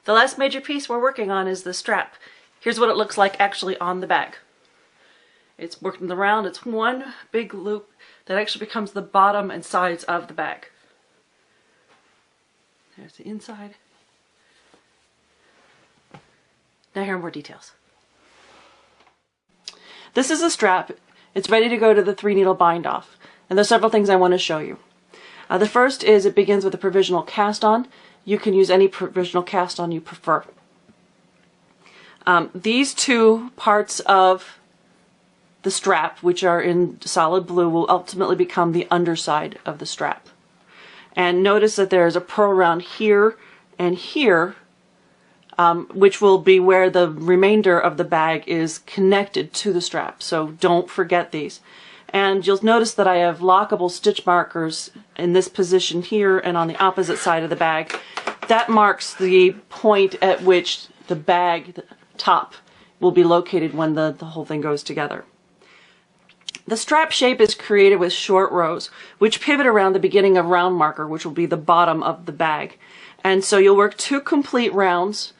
The last major piece we're working on is the strap. Here's what it looks like actually on the bag. It's working around. It's one big loop that actually becomes the bottom and sides of the bag. There's the inside. Now here are more details. This is a strap. It's ready to go to the 3-needle bind off. And there's several things I want to show you. The first is it begins with a provisional cast on. You can use any provisional cast on you prefer. These two parts of the strap, which are in solid blue, will ultimately become the underside of the strap. And notice that there is a pearl round here and here, which will be where the remainder of the bag is connected to the strap. So don't forget these. And you'll notice that I have lockable stitch markers in this position here and on the opposite side of the bag. That marks the point at which the bag top will be located when the whole thing goes together. The strap shape is created with short rows, which pivot around the beginning of round marker, which will be the bottom of the bag. And so you'll work 2 complete rounds,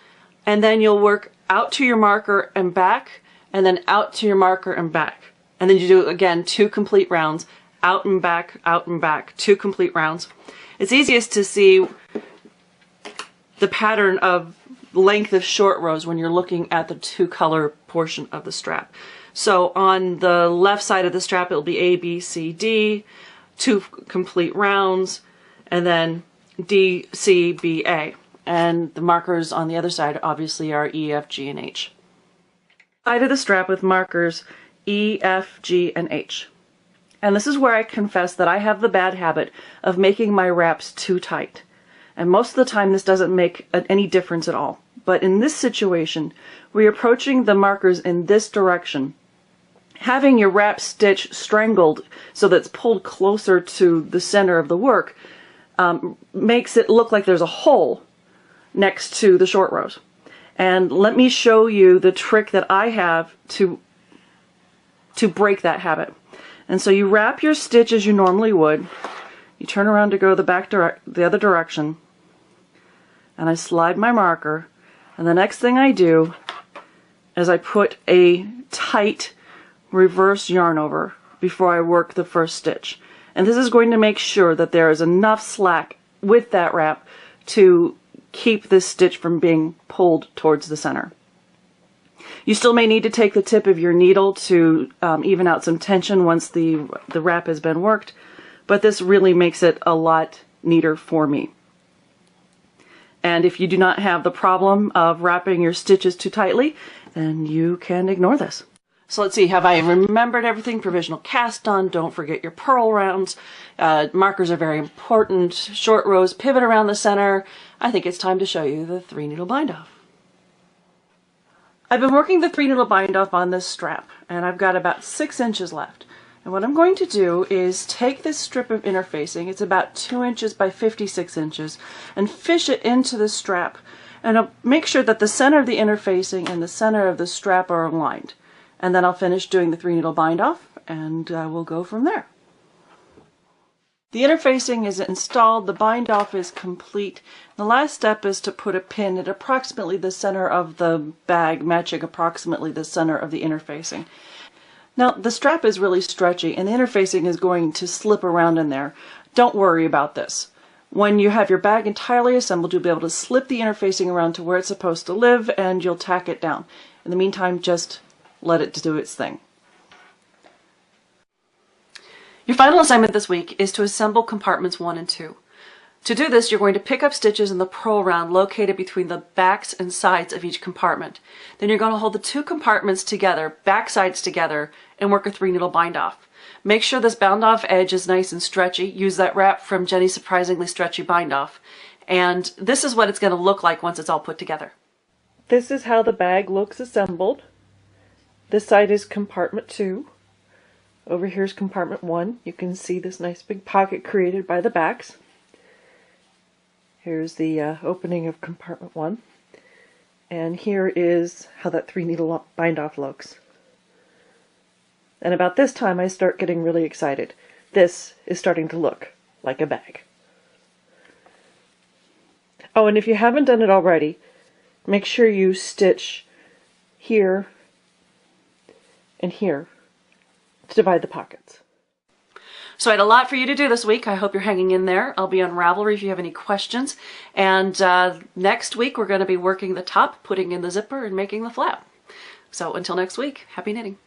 and then you'll work out to your marker and back, and then out to your marker and back. And then you do, again, 2 complete rounds, out and back, 2 complete rounds. It's easiest to see the pattern of length of short rows when you're looking at the 2-color portion of the strap. So on the left side of the strap, it'll be A, B, C, D, 2 complete rounds, and then D, C, B, A. And the markers on the other side obviously are E, F, G, and H. Side of the strap with markers E, F, G, and H. And this is where I confess that I have the bad habit of making my wraps too tight. And most of the time this doesn't make any difference at all. But in this situation, we're approaching the markers in this direction. Having your wrap stitch strangled so that it's pulled closer to the center of the work makes it look like there's a hole next to the short rows. And let me show you the trick that I have to break that habit. And so you wrap your stitch as you normally would. You turn around to go the other direction, and I slide my marker, and the next thing I do is I put a tight reverse yarn over before I work the first stitch. And this is going to make sure that there is enough slack with that wrap to keep this stitch from being pulled towards the center. You still may need to take the tip of your needle to even out some tension once the wrap has been worked, but this really makes it a lot neater for me. And if you do not have the problem of wrapping your stitches too tightly, then you can ignore this. So let's see, have I remembered everything? Provisional cast on, don't forget your purl rounds. Markers are very important. Short rows pivot around the center. I think it's time to show you the 3-needle bind off. I've been working the 3-needle bind off on this strap, and I've got about 6 inches left. And what I'm going to do is take this strip of interfacing, it's about 2 inches by 56 inches, and fish it into the strap. And I'll make sure that the center of the interfacing and the center of the strap are aligned. And then I'll finish doing the 3-needle bind off, and we'll go from there. The interfacing is installed, the bind off is complete. The last step is to put a pin at approximately the center of the bag, matching approximately the center of the interfacing. Now the strap is really stretchy and the interfacing is going to slip around in there. Don't worry about this. When you have your bag entirely assembled, you'll be able to slip the interfacing around to where it's supposed to live and you'll tack it down. In the meantime, just let it do its thing. Your final assignment this week is to assemble compartments 1 and 2. To do this, you're going to pick up stitches in the purl round located between the backs and sides of each compartment. Then you're going to hold the 2 compartments together, back sides together, and work a 3-needle bind off. Make sure this bound off edge is nice and stretchy. Use that wrap from Jenny's Surprisingly Stretchy Bind Off. And this is what it's going to look like once it's all put together. This is how the bag looks assembled. This side is compartment 2. Over here is compartment 1. You can see this nice big pocket created by the backs. Here's the opening of compartment 1. And here is how that 3-needle bind off looks. And about this time I start getting really excited. This is starting to look like a bag. Oh, and if you haven't done it already, make sure you stitch here and here to divide the pockets. So I had a lot for you to do this week. I hope you're hanging in there. I'll be on Ravelry if you have any questions. And next week we're going to be working the top, putting in the zipper, and making the flap. So until next week, happy knitting.